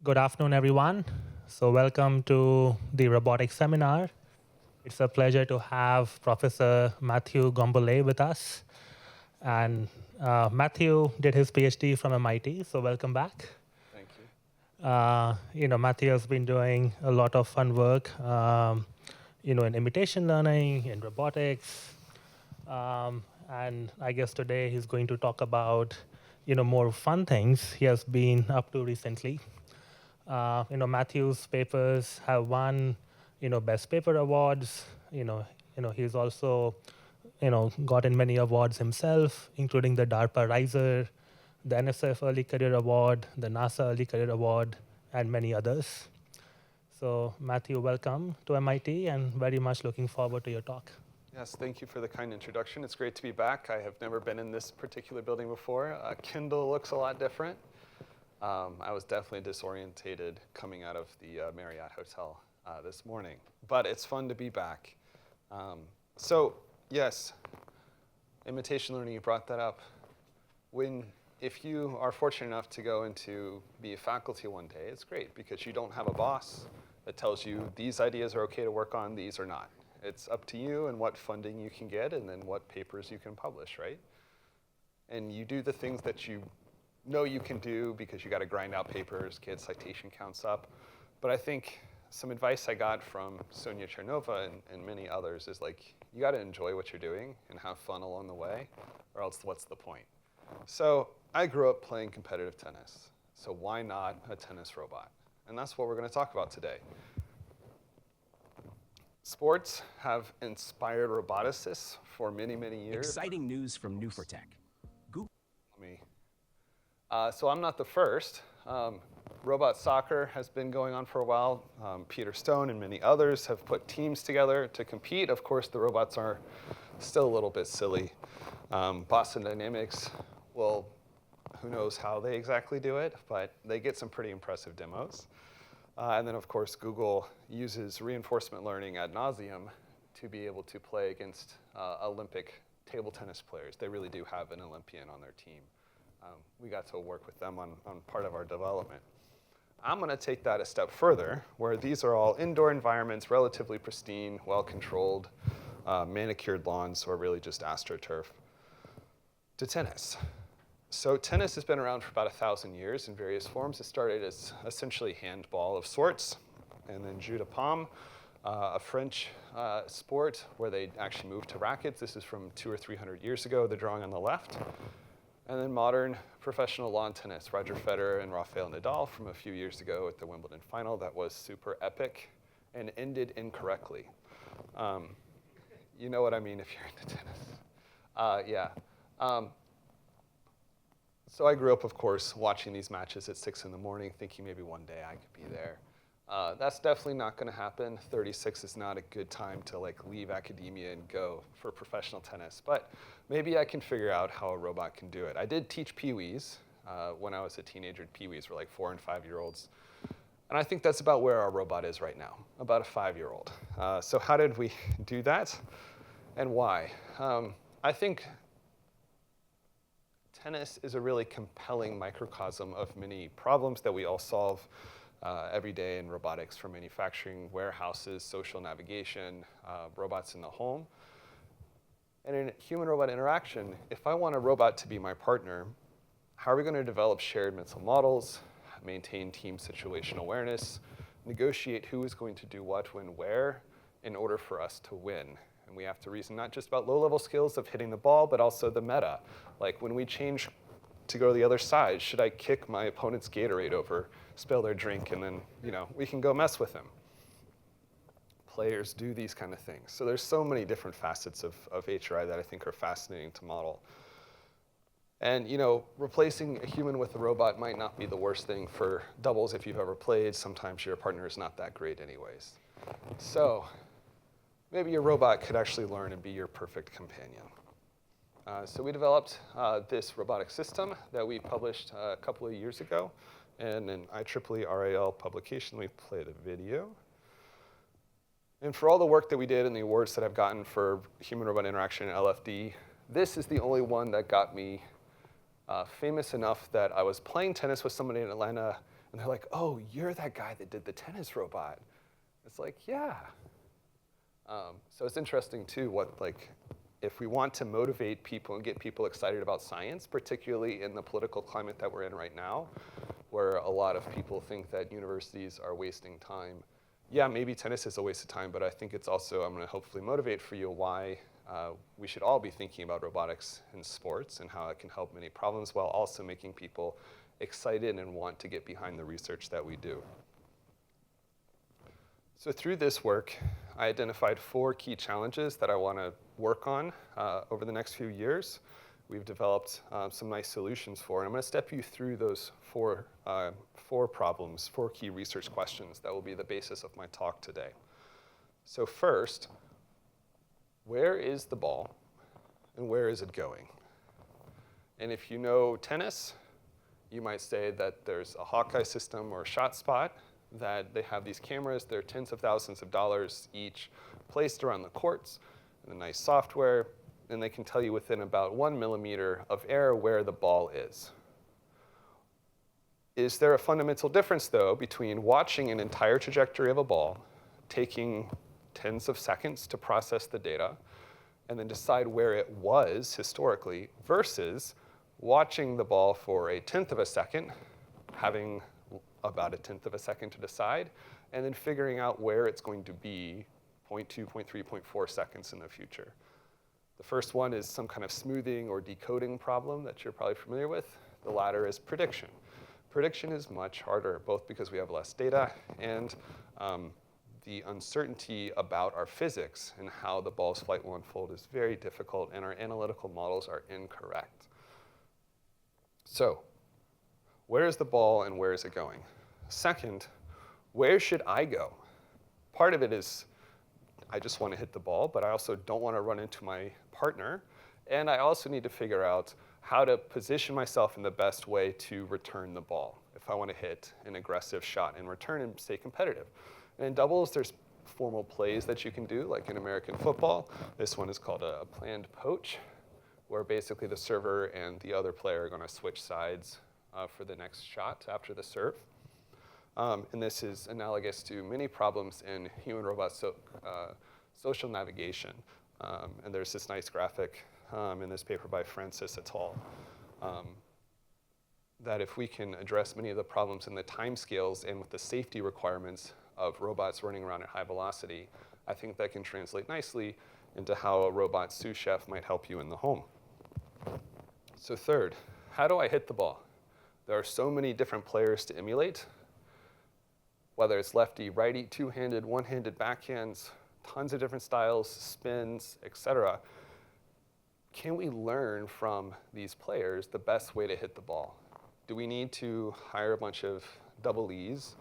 Good afternoon, everyone. So welcome to the robotics seminar. It's a pleasure to have Professor Matthew Gombolay with us. And Matthew did his PhD from MIT, so welcome back. Thank you. Matthew has been doing a lot of fun work, in imitation learning, in robotics, and I guess today he's going to talk about, more fun things he has been up to recently. Matthew's papers have won, best paper awards. He's also, gotten many awards himself, including the DARPA Riser, the NSF Early Career Award, the NASA Early Career Award, and many others. So Matthew, welcome to MIT, and very much looking forward to your talk. Yes, thank you for the kind introduction. It's great to be back. I have never been in this particular building before. Kindle looks a lot different. I was definitely disorientated coming out of the Marriott Hotel this morning, but it's fun to be back. So yes, imitation learning, you brought that up. If you are fortunate enough to go into be a faculty one day, it's great because you don't have a boss that tells you these ideas are okay to work on, these are not. It's up to you and what funding you can get and then what papers you can publish, right? And you do the things that you know you can do because you got to grind out papers, get citation counts up. But I think some advice I got from Sonia Chernova and many others is like, you got to enjoy what you're doing and have fun along the way, or else what's the point? So I grew up playing competitive tennis. So why not a tennis robot? And that's what we're going to talk about today. Sports have inspired roboticists for many, many years. Exciting news from New4Tech. So I'm not the first. Robot soccer has been going on for a while. Peter Stone and many others have put teams together to compete. Of course, the robots are still a little bit silly. Boston Dynamics, well, who knows how they exactly do it, but they get some pretty impressive demos. And then, of course, Google uses reinforcement learning ad nauseum to be able to play against Olympic table tennis players. They really do have an Olympian on their team. We got to work with them on part of our development. I'm going to take that a step further, where these are all indoor environments, relatively pristine, well-controlled, manicured lawns, or really just AstroTurf, to tennis. So tennis has been around for about 1,000 years in various forms. It started as essentially handball of sorts, and then jeu de paume, a French sport where they actually moved to rackets. This is from 200 or 300 years ago, the drawing on the left. And then modern professional lawn tennis, Roger Federer and Rafael Nadal from a few years ago at the Wimbledon final. That was super epic and ended incorrectly. You know what I mean if you're into tennis. Yeah. So I grew up, of course, watching these matches at 6 in the morning, thinking maybe one day I could be there. That's definitely not going to happen. 36 is not a good time to leave academia and go for professional tennis. But maybe I can figure out how a robot can do it. I did teach Pee-wees when I was a teenager. Pee-wees were like 4- and 5-year-olds. And I think that's about where our robot is right now, about a 5-year-old. So how did we do that and why? I think tennis is a really compelling microcosm of many problems that we all solve every day in robotics, for manufacturing, warehouses, social navigation, robots in the home. And in human-robot interaction, if I want a robot to be my partner, how are we going to develop shared mental models, maintain team situational awareness, negotiate who is going to do what, when, where, in order for us to win? And we have to reason not just about low-level skills of hitting the ball, but also the meta. Like when we change to go to the other side, should I kick my opponent's Gatorade over, spill their drink, and then we can go mess with them? Players do these kind of things. So there's so many different facets of HRI that I think are fascinating to model. And replacing a human with a robot might not be the worst thing for doubles if you've ever played. Sometimes your partner is not that great anyways. So maybe your robot could actually learn and be your perfect companion. So we developed this robotic system that we published a couple of years ago in an IEEE RAL publication. Let me play the video. And for all the work that we did and the awards that I've gotten for human-robot interaction and LFD, this is the only one that got me famous enough that I was playing tennis with somebody in Atlanta And they're like, oh, you're that guy that did the tennis robot. It's like, yeah. So it's interesting too, if we want to motivate people and get people excited about science, particularly in the political climate that we're in right now, where a lot of people think that universities are wasting time. Yeah, maybe tennis is a waste of time, but I think it's also, I'm gonna hopefully motivate for you why we should all be thinking about robotics in sports and how it can help many problems while also making people excited and want to get behind the research that we do. So through this work, I identified 4 key challenges that I want to work on over the next few years. We've developed some nice solutions for, and I'm going to step you through those 4 problems, 4 key research questions that will be the basis of my talk today. So first, where is the ball and where is it going? And if you know tennis, you might say that there's a Hawkeye system or a shot spot, that they have these cameras. They're tens of thousands of dollars each, placed around the courts, and a nice software, and they can tell you within about 1 millimeter of error where the ball is. Is there a fundamental difference, though, between watching an entire trajectory of a ball, taking tens of seconds to process the data, and then decide where it was historically, versus watching the ball for a tenth of a second, having about a tenth of a second to decide, and then figuring out where it's going to be 0.2, 0.3, 0.4 seconds in the future. The first one is some kind of smoothing or decoding problem that you're probably familiar with. The latter is prediction. Prediction is much harder, both because we have less data and the uncertainty about our physics and how the ball's flight will unfold is very difficult, and our analytical models are incorrect. So, where is the ball and where is it going? Second, where should I go? Part of it is I just want to hit the ball, but I also don't want to run into my partner. And I also need to figure out how to position myself in the best way to return the ball if I want to hit an aggressive shot in return and stay competitive. And in doubles, there's formal plays that you can do, like in American football. This one is called a planned poach, where basically the server and the other player are going to switch sides for the next shot after the serve. And this is analogous to many problems in human-robot social navigation. And there's this nice graphic in this paper by Francis et al. That if we can address many of the problems in the timescales and with the safety requirements of robots running around at high velocity, I think that can translate nicely into how a robot sous chef might help you in the home. So third, how do I hit the ball? There are so many different players to emulate, whether it's lefty, righty, two-handed, one-handed backhands, tons of different styles, spins, etc. Can we learn from these players the best way to hit the ball? Do we need to hire a bunch of double E's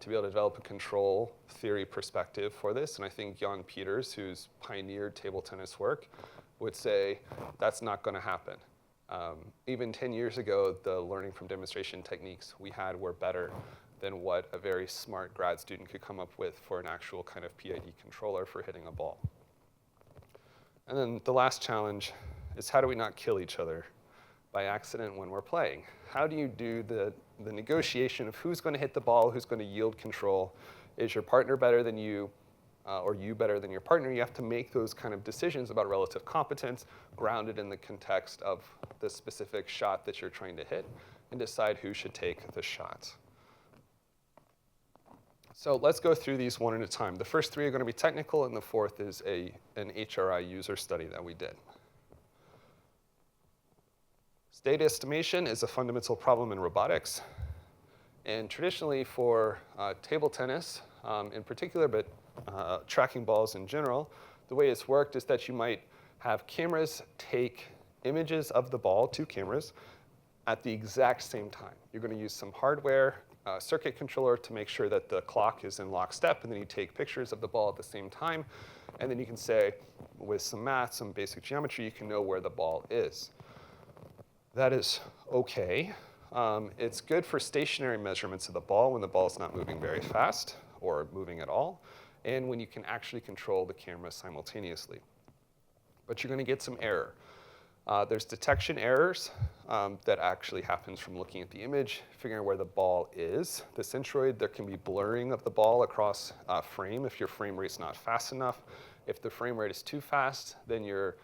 to be able to develop a control theory perspective for this? And I think Jan Peters, who's pioneered table tennis work, would say that's not going to happen. Even 10 years ago, the learning from demonstration techniques we had were better than what a very smart grad student could come up with for an actual kind of PID controller for hitting a ball. And then the last challenge is, how do we not kill each other by accident when we're playing? How do you do the negotiation of who's going to hit the ball, who's going to yield control? Is your partner better than you, or you better than your partner? You have to make those kind of decisions about relative competence, grounded in the context of the specific shot that you're trying to hit, and decide who should take the shot. So let's go through these one at a time. The first 3 are going to be technical, and the fourth is an HRI user study that we did. State estimation is a fundamental problem in robotics. And traditionally for table tennis in particular, but tracking balls in general, the way it's worked is that you might have cameras take images of the ball, 2 cameras, at the exact same time. You're going to use some hardware, circuit controller to make sure that the clock is in lockstep, and then you take pictures of the ball at the same time, and then you can say, with some math, some basic geometry, you can know where the ball is. That is okay. It's good for stationary measurements of the ball when the ball is not moving very fast or moving at all, and when you can actually control the camera simultaneously. But you're going to get some error. There's detection errors that actually happens from looking at the image, figuring out where the ball is. The centroid, there can be blurring of the ball across frame if your frame rate's not fast enough. If the frame rate is too fast, then your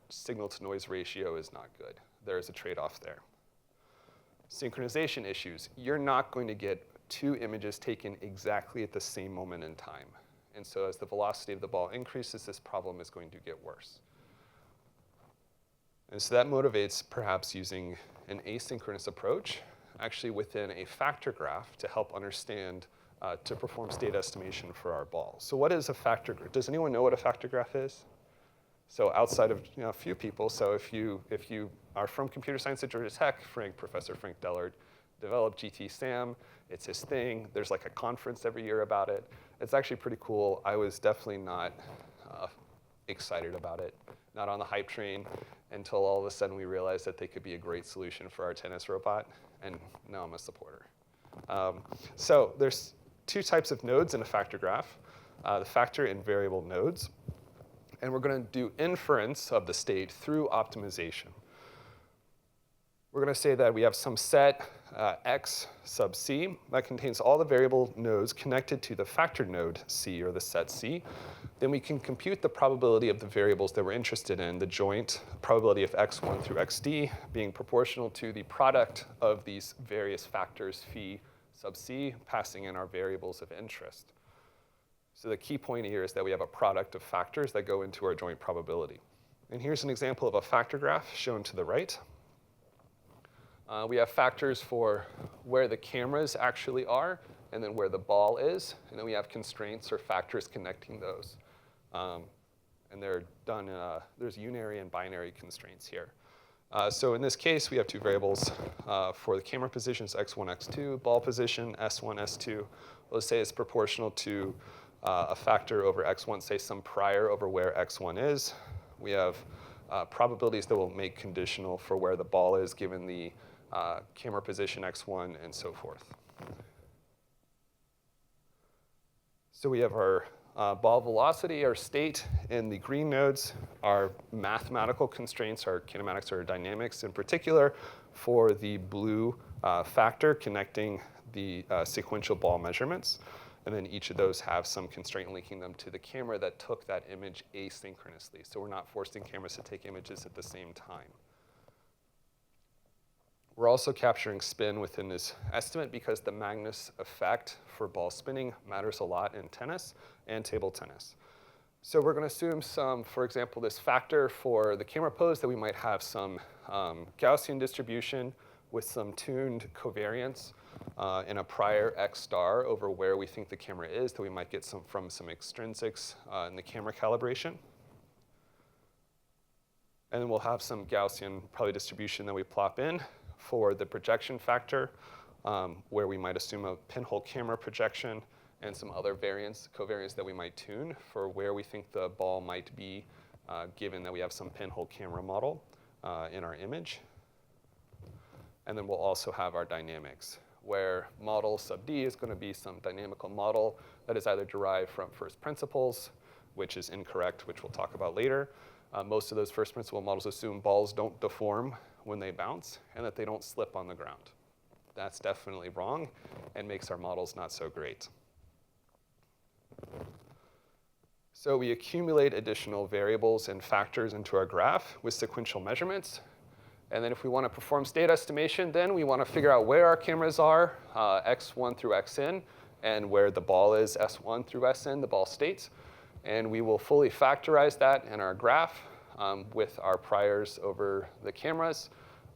signal-to-noise ratio is not good. There's a trade-off there. Synchronization issues. You're not going to get two images taken exactly at the same moment in time. And so as the velocity of the ball increases, this problem is going to get worse. And so that motivates perhaps using an asynchronous approach, actually within a factor graph to help understand, to perform state estimation for our ball. So what is a factor graph? Does anyone know what a factor graph is? So outside of a few people, so if you are from computer science at Georgia Tech, Professor Frank Dellard developed GT-SAM. It's his thing. There's like a conference every year about it. It's actually pretty cool. I was definitely not excited about it, not on the hype train, until all of a sudden we realized that they could be a great solution for our tennis robot, and now I'm a supporter. So there's two types of nodes in a factor graph, the factor and variable nodes. And we're going to do inference of the state through optimization. We're going to say that we have some set x sub c that contains all the variable nodes connected to the factor node c, or the set c. Then we can compute the probability of the variables that we're interested in, the joint probability of x1 through xd being proportional to the product of these various factors phi sub c, passing in our variables of interest. So the key point here is that we have a product of factors that go into our joint probability. And here's an example of a factor graph shown to the right. We have factors for where the cameras actually are, and then where the ball is. And then we have constraints or factors connecting those. And they're done, there's unary and binary constraints here. So in this case, we have two variables for the camera positions, x1, x2, ball position, s1, s2. Let's say it's proportional to a factor over x1, say some prior over where x1 is. We have probabilities that will make conditional for where the ball is given the camera position x1 and so forth. So we have our ball velocity, our state in the green nodes, our mathematical constraints, our kinematics or dynamics in particular, for the blue factor connecting the sequential ball measurements. And then each of those have some constraint linking them to the camera that took that image asynchronously. So we're not forcing cameras to take images at the same time. We're also capturing spin within this estimate because the Magnus effect for ball spinning matters a lot in tennis and table tennis. So we're going to assume some, for example, this factor for the camera pose, that we might have some Gaussian distribution with some tuned covariance in a prior x star over where we think the camera is, that we might get from some extrinsics in the camera calibration. And then we'll have some Gaussian probably distribution that we plop in for the projection factor, where we might assume a pinhole camera projection and some other covariance that we might tune for where we think the ball might be, given that we have some pinhole camera model in our image. And then we'll also have our dynamics, where model sub d is going to be some dynamical model that is either derived from first principles, which is incorrect, which we'll talk about later. Most of those first principle models assume balls don't deform when they bounce and that they don't slip on the ground. That's definitely wrong and makes our models not so great. So we accumulate additional variables and factors into our graph with sequential measurements. And then if we want to perform state estimation, then we want to figure out where our cameras are, x1 through xn, and where the ball is, s1 through sn, the ball states. And we will fully factorize that in our graph with our priors over the cameras.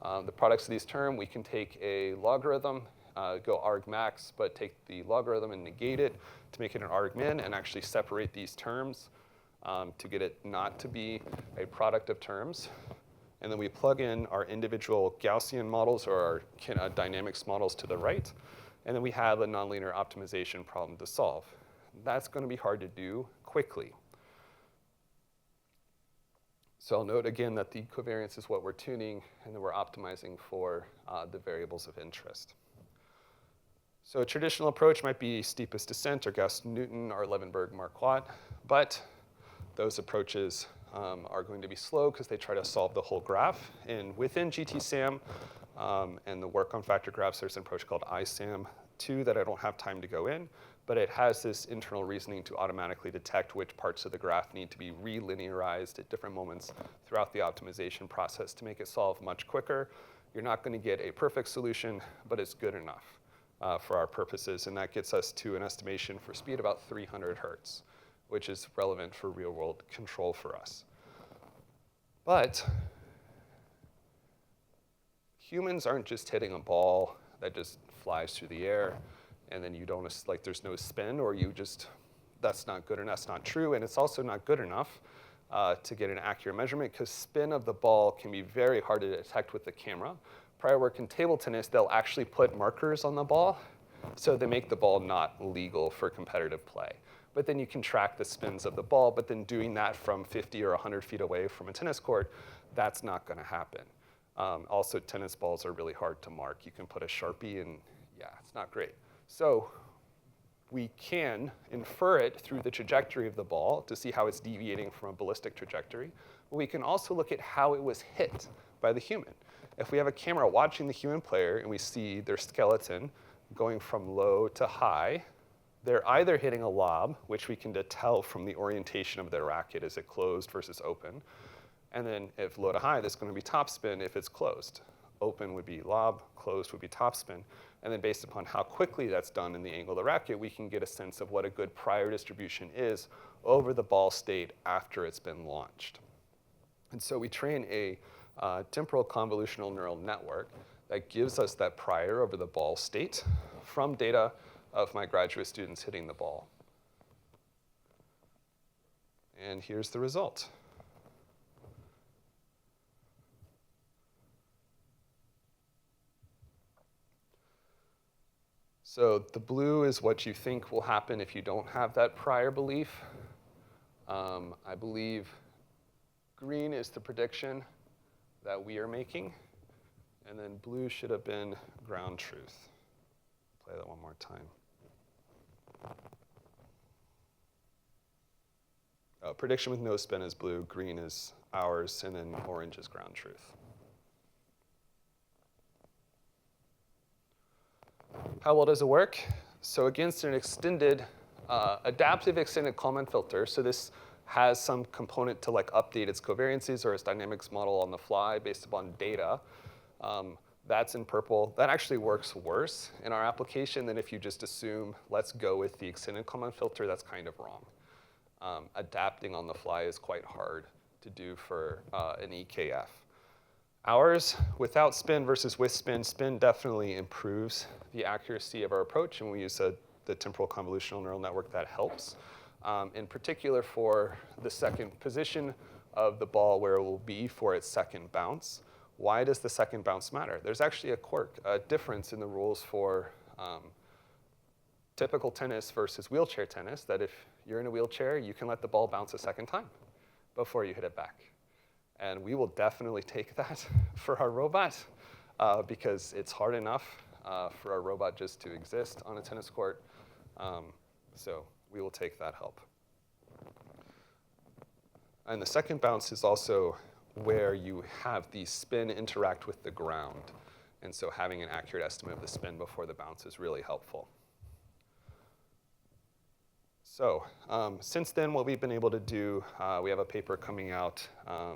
The products of these terms, we can take a logarithm, go argmax, but take the logarithm and negate it to make it an argmin, and actually separate these terms to get it not to be a product of terms. And then we plug in our individual Gaussian models or our dynamics models to the right. And then we have a nonlinear optimization problem to solve. That's going to be hard to do quickly. So I'll note again that the covariance is what we're tuning, and then we're optimizing for the variables of interest. So a traditional approach might be steepest descent or Gauss-Newton or Levenberg-Marquardt, but those approaches are going to be slow because they try to solve the whole graph. And within GTSAM and the work on factor graphs, there's an approach called ISAM2 that I don't have time to go in, but it has this internal reasoning to automatically detect which parts of the graph need to be relinearized at different moments throughout the optimization process to make it solve much quicker. You're not going to get a perfect solution, but it's good enough for our purposes, and that gets us to an estimation for speed about 300 hertz, which is relevant for real-world control for us. But humans aren't just hitting a ball that just flies through the air, and then you don't, like, there's no spin, or you just, that's not good enough, that's not true, and it's also not good enough to get an accurate measurement, because spin of the ball can be very hard to detect with the camera. Prior work in table tennis, they'll actually put markers on the ball, so they make the ball not legal for competitive play. But then you can track the spins of the ball, but then doing that from 50 or 100 feet away from a tennis court, that's not gonna happen. Also, tennis balls are really hard to mark. You can put a Sharpie and yeah, it's not great. So we can infer it through the trajectory of the ball to see how it's deviating from a ballistic trajectory. But we can also look at how it was hit by the human. If we have a camera watching the human player and we see their skeleton going from low to high, they're either hitting a lob, which we can tell from the orientation of their racket. Is it closed versus open? And then if low to high, that's going to be topspin if it's closed. Open would be lob, closed would be topspin. And then based upon how quickly that's done in the angle of the racket, we can get a sense of what a good prior distribution is over the ball state after it's been launched. And so we train a temporal convolutional neural network that gives us that prior over the ball state from data of my graduate students hitting the ball. And here's the result. So the blue is what you think will happen if you don't have that prior belief. I believe green is the prediction that we are making. And then blue should have been ground truth. Play that one more time. Prediction with no spin is blue, green is ours, and then orange is ground truth. How well does it work? So against an extended, adaptive extended Kalman filter, so this has some component to like update its covariances or its dynamics model on the fly based upon data. That's in purple. That actually works worse in our application than if you just assume, let's go with the extended Kalman filter. That's kind of wrong. Adapting on the fly is quite hard to do for an EKF. Ours, without spin versus with spin, spin definitely improves the accuracy of our approach, and we use the temporal convolutional neural network that helps. In particular for the second position of the ball where it will be for its second bounce. Why does the second bounce matter? There's actually a quirk, a difference in the rules for typical tennis versus wheelchair tennis, that if you're in a wheelchair, you can let the ball bounce a second time before you hit it back. And we will definitely take that for our robot because it's hard enough for our robot just to exist on a tennis court. So we will take that help. And the second bounce is also where you have the spin interact with the ground. And so having an accurate estimate of the spin before the bounce is really helpful. So since then, what we've been able to do, we have a paper coming out, I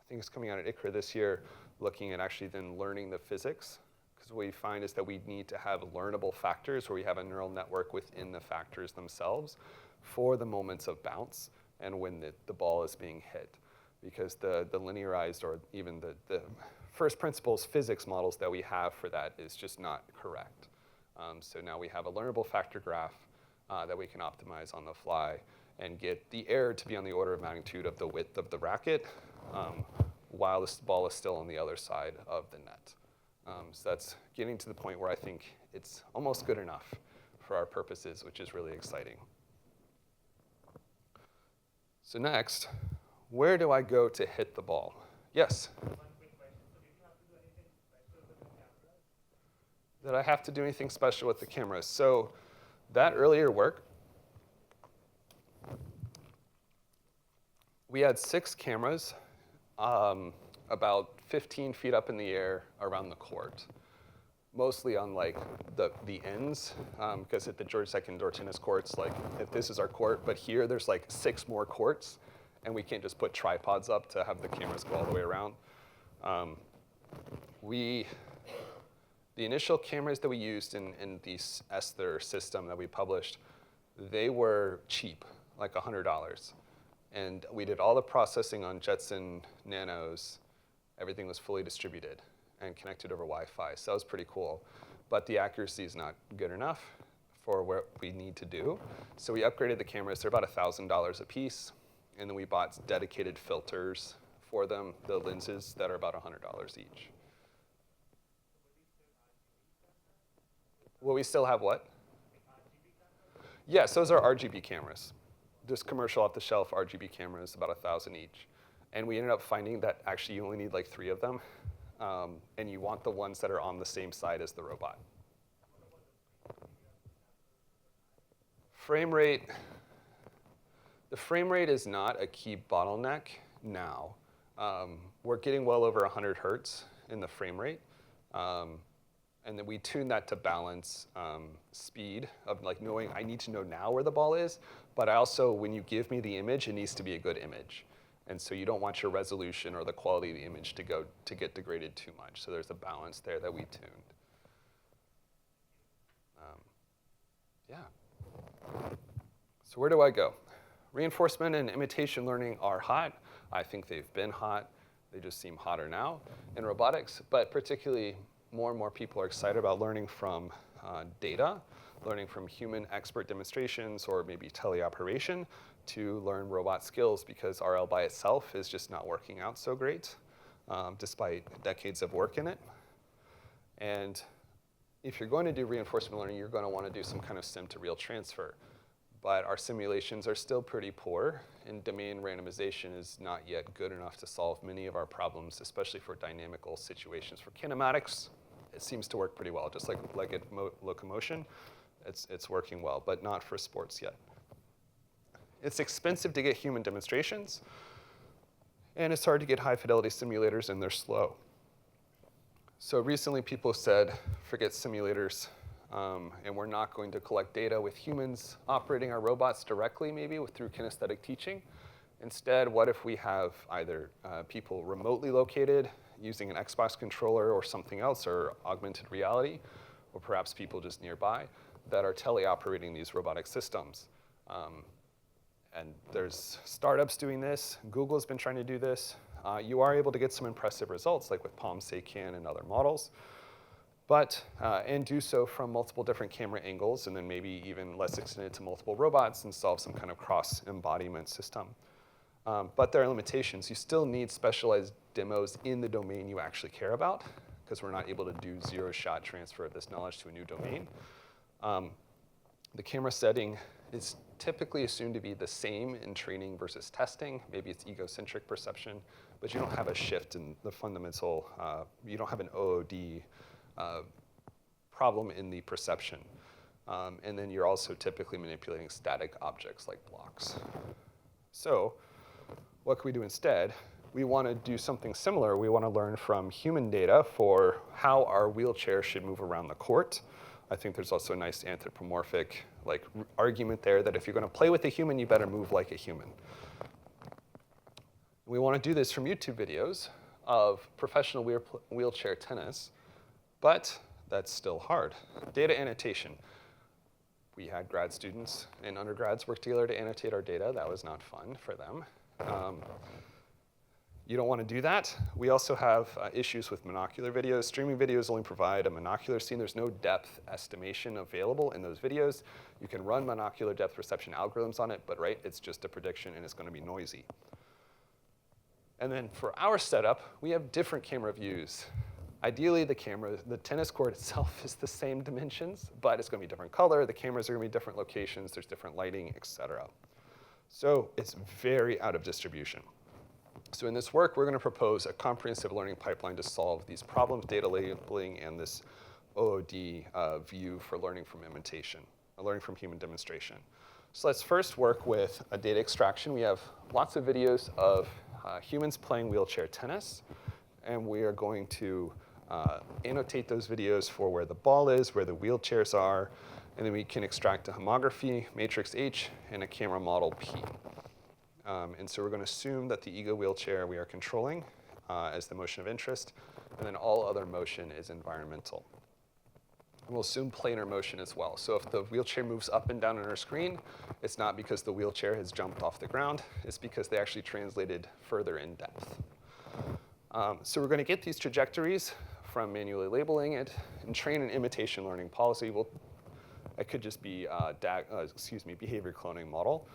think it's coming out at ICRA this year, looking at actually then learning the physics. Because what we find is that we need to have learnable factors where we have a neural network within the factors themselves for the moments of bounce and when the ball is being hit. Because the linearized or even the first principles physics models that we have for that is just not correct. So now we have a learnable factor graph that we can optimize on the fly and get the error to be on the order of magnitude of the width of the racket while this ball is still on the other side of the net. So that's getting to the point where I think it's almost good enough for our purposes, which is really exciting. So next, where do I go to hit the ball? Yes? One quick question. So did you have to do anything special with the cameras? Did I have to do anything special with the cameras? So that earlier work We had 6 cameras, about 15 feet up in the air around the court, mostly on like the ends, because at the George II indoor tennis courts, like if this is our court, but here there's like 6 more courts, and we can't just put tripods up to have the cameras go all the way around. The initial cameras that we used in the ESTHER system that we published, they were cheap, like $100. And we did all the processing on Jetson Nanos. Everything was fully distributed and connected over Wi-Fi, so that was pretty cool. But the accuracy is not good enough for what we need to do. So we upgraded the cameras. They're about $1,000 a piece. And then we bought dedicated filters for them, the lenses that are about $100 each. Will we still have what? Yes, those are RGB cameras. Just commercial off-the-shelf RGB cameras, about 1,000 each. And we ended up finding that actually you only need like 3 of them. And you want the ones that are on the same side as the robot. Frame rate. The frame rate is not a key bottleneck now. We're getting well over 100 hertz in the frame rate. And then we tune that to balance speed of like knowing I need to know now where the ball is, but I also, when you give me the image, it needs to be a good image. And so you don't want your resolution or the quality of the image to get degraded too much. So there's a balance there that we tuned. Yeah. So where do I go? Reinforcement and imitation learning are hot. I think they've been hot. They just seem hotter now in robotics, but particularly more and more people are excited about learning from data, learning from human expert demonstrations or maybe teleoperation to learn robot skills, because RL by itself is just not working out so great, despite decades of work in it. And if you're going to do reinforcement learning, you're going to want to do some kind of sim to real transfer. But our simulations are still pretty poor, and domain randomization is not yet good enough to solve many of our problems, especially for dynamical situations. For kinematics, it seems to work pretty well. Just like locomotion, it's working well, but not for sports yet. It's expensive to get human demonstrations, and it's hard to get high-fidelity simulators, and they're slow. So recently, people said, forget simulators. And we're not going to collect data with humans operating our robots directly, maybe through kinesthetic teaching. Instead, what if we have either people remotely located using an Xbox controller or something else, or augmented reality, or perhaps people just nearby that are teleoperating these robotic systems. And there's startups doing this. Google's been trying to do this. You are able to get some impressive results, like with Palm Saycan and other models. But, and do so from multiple different camera angles, and then maybe even less extended to multiple robots and solve some kind of cross-embodiment system. But there are limitations. You still need specialized demos in the domain you actually care about, because we're not able to do zero-shot transfer of this knowledge to a new domain. The camera setting is typically assumed to be the same in training versus testing. Maybe it's egocentric perception, but you don't have a shift in the fundamental, you don't have an OOD problem in the perception. And then you're also typically manipulating static objects like blocks. So what can we do instead? We want to do something similar. We want to learn from human data for how our wheelchair should move around the court. I think there's also a nice anthropomorphic argument there that if you're going to play with a human, you better move like a human. We want to do this from YouTube videos of professional wheelchair tennis, but that's still hard. Data annotation. We had grad students and undergrads work together to annotate our data. That was not fun for them. You don't want to do that. We also have issues with monocular videos. Streaming videos only provide a monocular scene. There's no depth estimation available in those videos. You can run monocular depth perception algorithms on it, but it's just a prediction and it's going to be noisy. And then for our setup, we have different camera views. Ideally, the tennis court itself is the same dimensions, but it's going to be different color. The cameras are going to be different locations. There's different lighting, et cetera. So it's very out of distribution. So in this work, we're going to propose a comprehensive learning pipeline to solve these problems, data labeling, and this OOD view for learning from imitation, learning from human demonstration. So let's first work with a data extraction. We have lots of videos of humans playing wheelchair tennis, and we are going to annotate those videos for where the ball is, where the wheelchairs are, and then we can extract a homography matrix H and a camera model P. And so we're going to assume that the ego wheelchair we are controlling as the motion of interest, and then all other motion is environmental. And we'll assume planar motion as well. So if the wheelchair moves up and down on our screen, it's not because the wheelchair has jumped off the ground, it's because they actually translated further in depth. So we're going to get these trajectories from manually labeling it and train an imitation learning policy. It could just be behavior cloning model,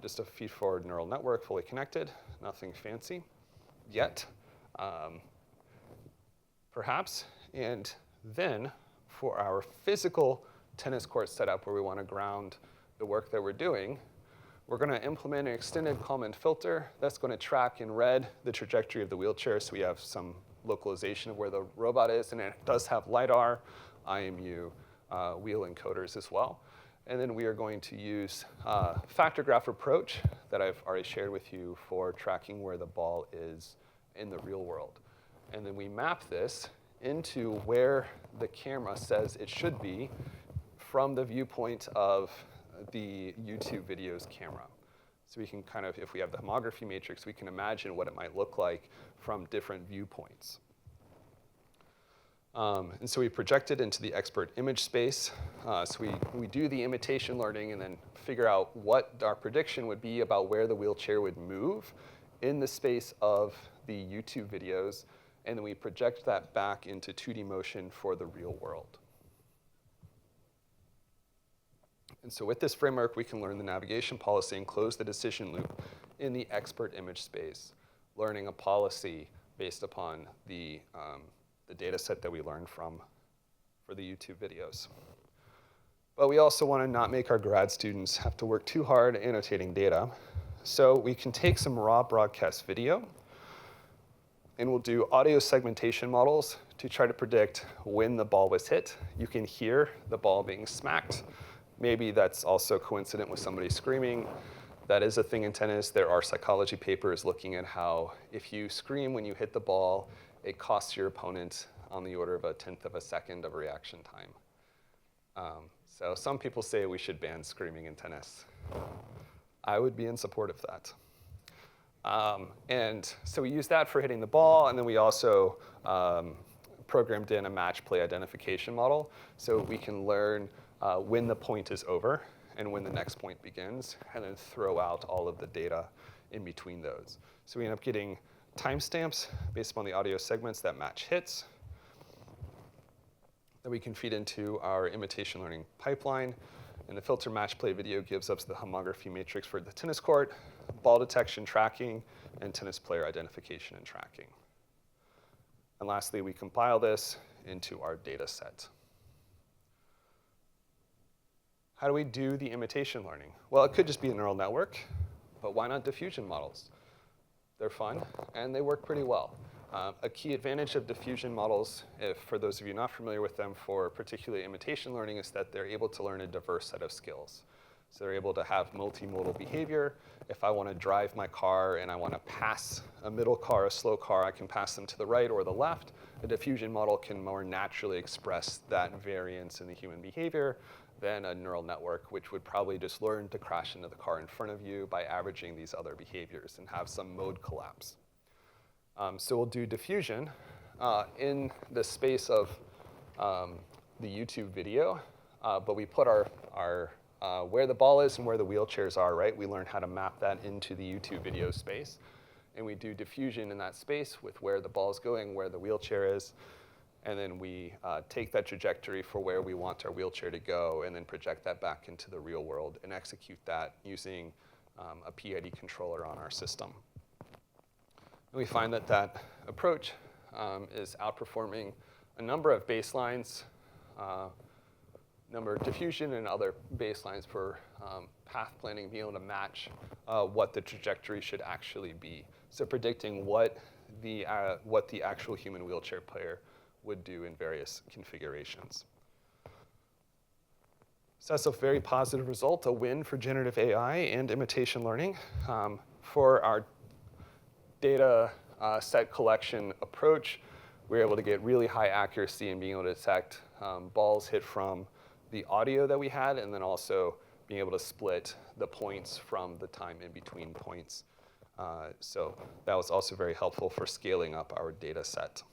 just a feed-forward neural network, fully connected, nothing fancy yet, perhaps. And then for our physical tennis court setup where we want to ground the work that we're doing, we're going to implement an extended Kalman filter that's going to track in red the trajectory of the wheelchair, so we have some localization of where the robot is, and it does have LiDAR, IMU, wheel encoders as well. And then we are going to use factor graph approach that I've already shared with you for tracking where the ball is in the real world. And then we map this into where the camera says it should be from the viewpoint of the YouTube video's camera. So we can kind of, if we have the homography matrix, we can imagine what it might look like from different viewpoints. And so we project it into the expert image space. So we do the imitation learning and then figure out what our prediction would be about where the wheelchair would move in the space of the YouTube videos. And then we project that back into 2D motion for the real world. And so with this framework, we can learn the navigation policy and close the decision loop in the expert image space, learning a policy based upon the data set that we learned from for the YouTube videos. But we also want to not make our grad students have to work too hard annotating data. So we can take some raw broadcast video, and we'll do audio segmentation models to try to predict when the ball was hit. You can hear the ball being smacked. Maybe that's also coincident with somebody screaming. That is a thing in tennis. There are psychology papers looking at how if you scream when you hit the ball, it costs your opponent on the order of 1/10 of a second of reaction time. So some people say we should ban screaming in tennis. I would be in support of that. And so we use that for hitting the ball, and then we also programmed in a match play identification model so we can learn when the point is over and when the next point begins, and then throw out all of the data in between those. So we end up getting timestamps based upon the audio segments that match hits that we can feed into our imitation learning pipeline. And the filter match play video gives us the homography matrix for the tennis court, ball detection tracking, and tennis player identification and tracking. And lastly, we compile this into our data set. How do we do the imitation learning? Well, it could just be a neural network, but why not diffusion models? They're fun, and they work pretty well. A key advantage of diffusion models, for those of you not familiar with them for particularly imitation learning, is that they're able to learn a diverse set of skills. So they're able to have multimodal behavior. If I want to drive my car and I want to pass a middle car, a slow car, I can pass them to the right or the left. A diffusion model can more naturally express that variance in the human behavior than a neural network, which would probably just learn to crash into the car in front of you by averaging these other behaviors and have some mode collapse. So we'll do diffusion in the space of the YouTube video, but we put our where the ball is and where the wheelchairs are, right? We learn how to map that into the YouTube video space. And we do diffusion in that space with where the ball is going, where the wheelchair is. And then we take that trajectory for where we want our wheelchair to go and then project that back into the real world and execute that using a PID controller on our system. And we find that that approach is outperforming a number of baselines, number of diffusion and other baselines for path planning, being able to match what the trajectory should actually be. So predicting what the actual human wheelchair player would do in various configurations. So that's a very positive result, a win for generative AI and imitation learning. For our data set collection approach, we're able to get really high accuracy in being able to detect balls hit from the audio that we had, and then also being able to split the points from the time in between points. So that was also very helpful for scaling up our data set.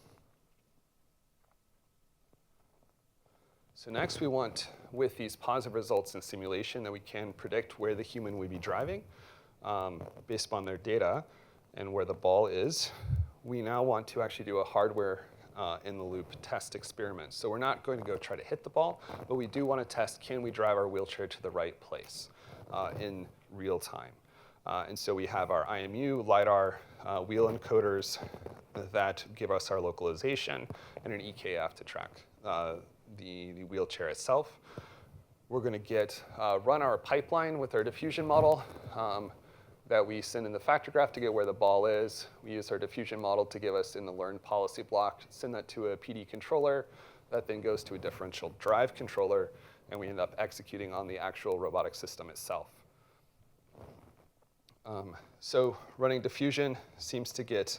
So next we want, with these positive results in simulation, that we can predict where the human would be driving based upon their data and where the ball is. We now want to actually do a hardware in the loop test experiment. So we're not going to go try to hit the ball, but we do want to test, can we drive our wheelchair to the right place in real time? And so we have our IMU, LiDAR, wheel encoders that give us our localization, and an EKF to track the wheelchair itself. We're going to run our pipeline with our diffusion model that we send in the factor graph to get where the ball is. We use our diffusion model to give us in the learn policy block, send that to a PD controller, that then goes to a differential drive controller, and we end up executing on the actual robotic system itself. So running diffusion seems to get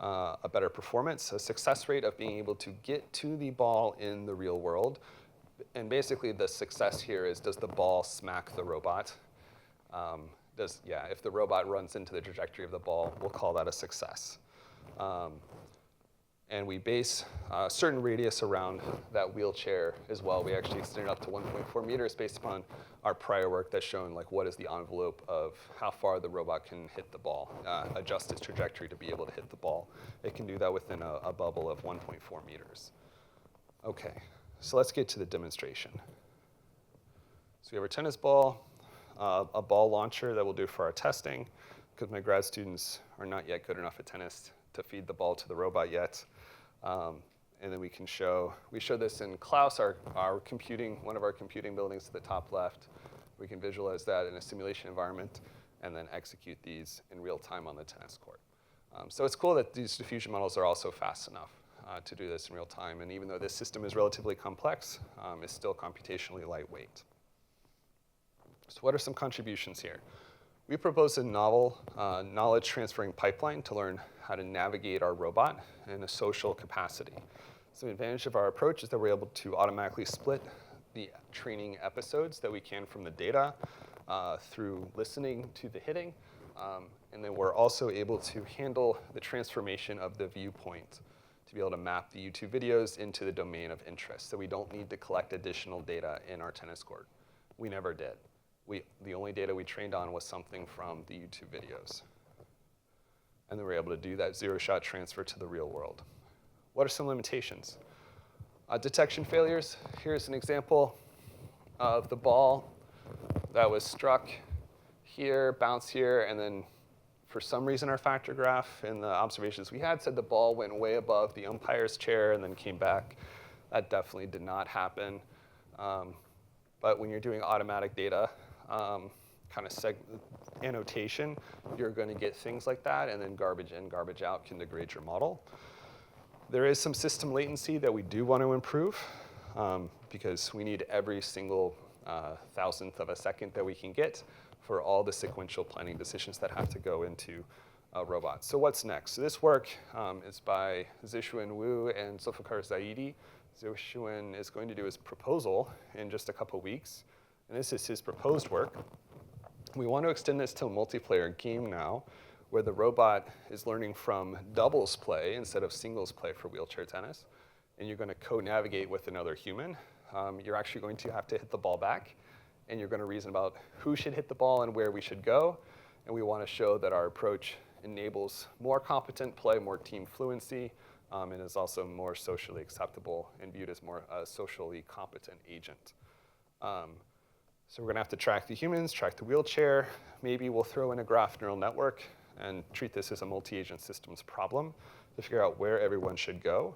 a better performance, a success rate of being able to get to the ball in the real world. And basically the success here is, does the ball smack the robot? If the robot runs into the trajectory of the ball, we'll call that a success. And we base a certain radius around that wheelchair as well. We actually extend it up to 1.4 meters based upon our prior work that's shown like what is the envelope of how far the robot can hit the ball, adjust its trajectory to be able to hit the ball. It can do that within a bubble of 1.4 meters. Okay, so let's get to the demonstration. So we have our tennis ball, a ball launcher that we'll do for our testing, because my grad students are not yet good enough at tennis to feed the ball to the robot yet. And then we show this in Klaus, our computing, one of our computing buildings to the top left. We can visualize that in a simulation environment and then execute these in real time on the tennis court. So it's cool that these diffusion models are also fast enough to do this in real time. And even though this system is relatively complex, it's still computationally lightweight. So what are some contributions here? We propose a novel knowledge transferring pipeline to learn how to navigate our robot in a social capacity. So the advantage of our approach is that we're able to automatically split the training episodes that we can from the data through listening to the hitting. And then we're also able to handle the transformation of the viewpoint to be able to map the YouTube videos into the domain of interest. So we don't need to collect additional data in our tennis court. We never did. The only data we trained on was something from the YouTube videos. And then we're able to do that zero-shot transfer to the real world. What are some limitations? Detection failures. Here's an example of the ball that was struck here, bounced here, and then for some reason our factor graph in the observations we had said the ball went way above the umpire's chair and then came back. That definitely did not happen. But when you're doing automatic data, kind of annotation, you're going to get things like that, and then garbage in, garbage out can degrade your model. There is some system latency that we do want to improve because we need every single thousandth of a second that we can get for all the sequential planning decisions that have to go into robots. So what's next? So this work is by Zixuan Wu and Zulfikar Zaidi. Zixuan is going to do his proposal in just a couple weeks. And this is his proposed work. We want to extend this to a multiplayer game now, where the robot is learning from doubles play instead of singles play for wheelchair tennis. And you're going to co-navigate with another human. You're actually going to have to hit the ball back. And you're going to reason about who should hit the ball and where we should go. And we want to show that our approach enables more competent play, more team fluency, and is also more socially acceptable and viewed as more socially competent agent. So we're going to have to track the humans, track the wheelchair. Maybe we'll throw in a graph neural network and treat this as a multi-agent systems problem to figure out where everyone should go.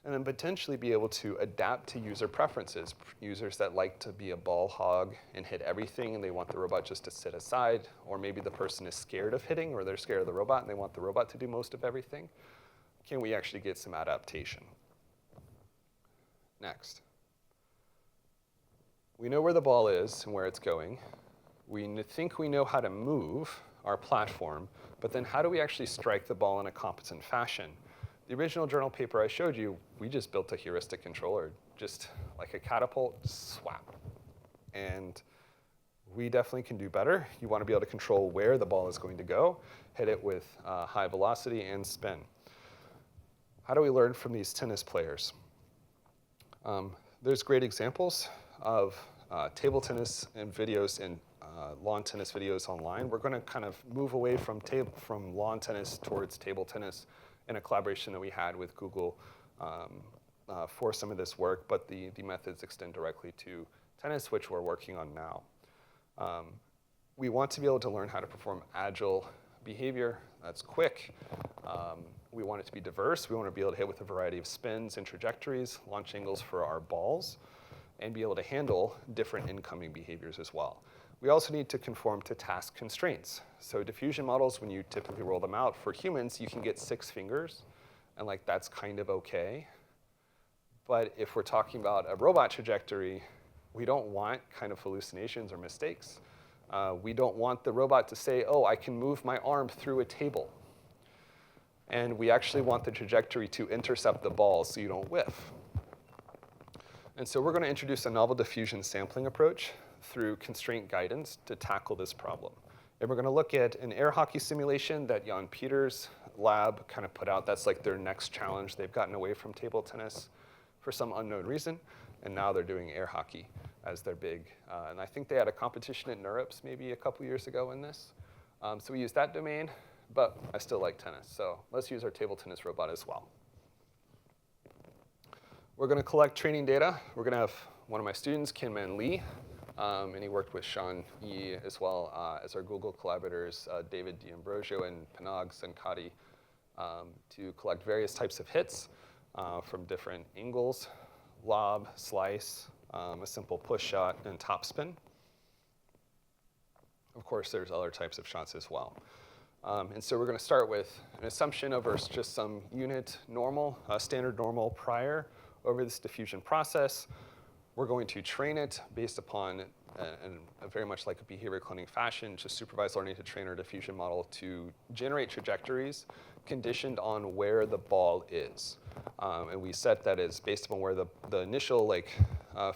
And then potentially be able to adapt to user preferences. Users that like to be a ball hog and hit everything and they want the robot just to sit aside, or maybe the person is scared of hitting or they're scared of the robot and they want the robot to do most of everything. Can we actually get some adaptation? Next. we know where the ball is and where it's going. We think we know how to move our platform, but then how do we actually strike the ball in a competent fashion? The original journal paper I showed you, we just built a heuristic controller, just like a catapult, swap. And we definitely can do better. You want to be able to control where the ball is going to go, hit it with high velocity and spin. How do we learn from these tennis players? There's great examples of table tennis and videos and lawn tennis videos online. We're going to kind of move away from lawn tennis towards table tennis in a collaboration that we had with Google for some of this work, but the methods extend directly to tennis, which we're working on now. We want to be able to learn how to perform agile behavior that's quick. We want it to be diverse. We want to be able to hit with a variety of spins and trajectories, launch angles for our balls, and be able to handle different incoming behaviors as well. We also need to conform to task constraints. So diffusion models, when you typically roll them out for humans, you can get 6 fingers, and like that's kind of okay. But if we're talking about a robot trajectory, we don't want kind of hallucinations or mistakes. We don't want the robot to say, oh, I can move my arm through a table. And we actually want the trajectory to intercept the ball so you don't whiff. And so we're going to introduce a novel diffusion sampling approach through constraint guidance to tackle this problem. And we're going to look at an air hockey simulation that Jan Peter's lab kind of put out. That's like their next challenge. They've gotten away from table tennis for some unknown reason, and now they're doing air hockey as their big. And I think they had a competition at NeurIPS maybe a couple years ago in this. So we used that domain, but I still like tennis. So let's use our table tennis robot as well. We're going to collect training data. We're going to have one of my students, Kinman Lee, and he worked with Sean Yi as well as our Google collaborators, David D'Ambrosio and Panag Sankati, to collect various types of hits from different angles, lob, slice, a simple push shot, and topspin. Of course, there's other types of shots as well. And so we're going to start with an assumption over just some unit normal, standard normal prior over this diffusion process. We're going to train it based upon a very much like a behavior cloning fashion, just supervised learning to train our diffusion model to generate trajectories conditioned on where the ball is. And we set that as based upon where the initial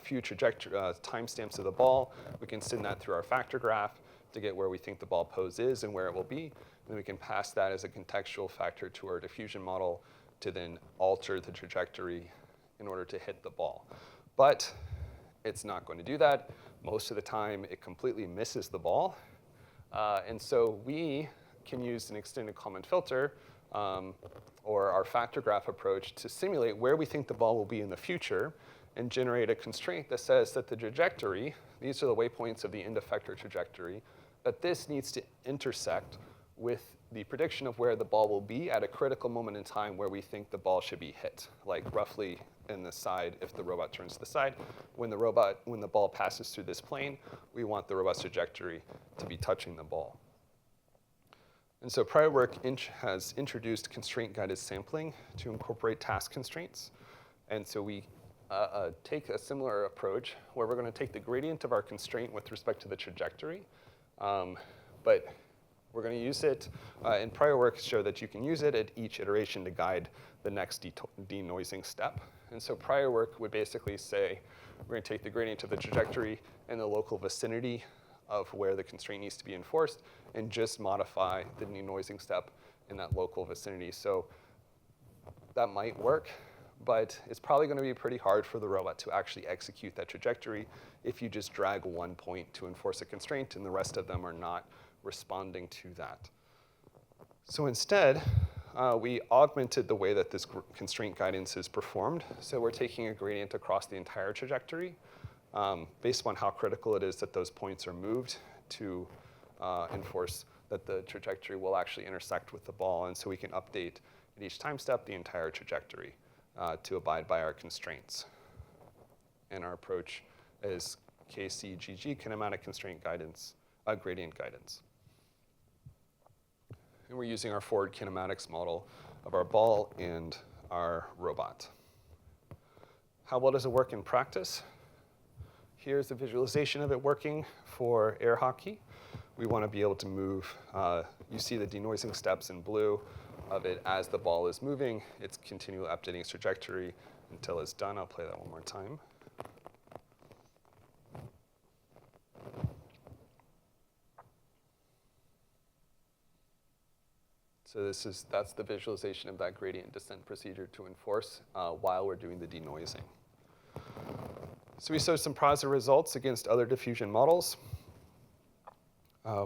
few timestamps of the ball. We can send that through our factor graph to get where we think the ball pose is and where it will be. Then we can pass that as a contextual factor to our diffusion model to then alter the trajectory in order to hit the ball. But it's not going to do that. Most of the time, it completely misses the ball. And so we can use an extended Kalman filter or our factor graph approach to simulate where we think the ball will be in the future and generate a constraint that says that the trajectory, these are the waypoints of the end effector trajectory, that this needs to intersect with the prediction of where the ball will be at a critical moment in time where we think the ball should be hit, like roughly in the side if the robot turns to the side. When the ball passes through this plane, we want the robot's trajectory to be touching the ball. And so prior work has introduced constraint-guided sampling to incorporate task constraints. And so we take a similar approach where we're going to take the gradient of our constraint with respect to the trajectory, but we're going to use it, in prior work show that you can use it at each iteration to guide the next denoising step. And so prior work would basically say, we're going to take the gradient of the trajectory and the local vicinity of where the constraint needs to be enforced and just modify the denoising step in that local vicinity. So that might work, but it's probably going to be pretty hard for the robot to actually execute that trajectory if you just drag one point to enforce a constraint and the rest of them are not responding to that. So instead, we augmented the way that this constraint guidance is performed. So we're taking a gradient across the entire trajectory based upon how critical it is that those points are moved to enforce that the trajectory will actually intersect with the ball. And so we can update at each time step the entire trajectory to abide by our constraints. And our approach is KCGG, kinematic constraint guidance, gradient guidance. And we're using our forward kinematics model of our ball and our robot. How well does it work in practice? Here's a visualization of it working for air hockey. We want to be able to move. You see the denoising steps in blue of it as the ball is moving. It's continually updating its trajectory until it's done. I'll play that one more time. So that's the visualization of that gradient descent procedure to enforce while we're doing the denoising. So we showed some positive results against other diffusion models,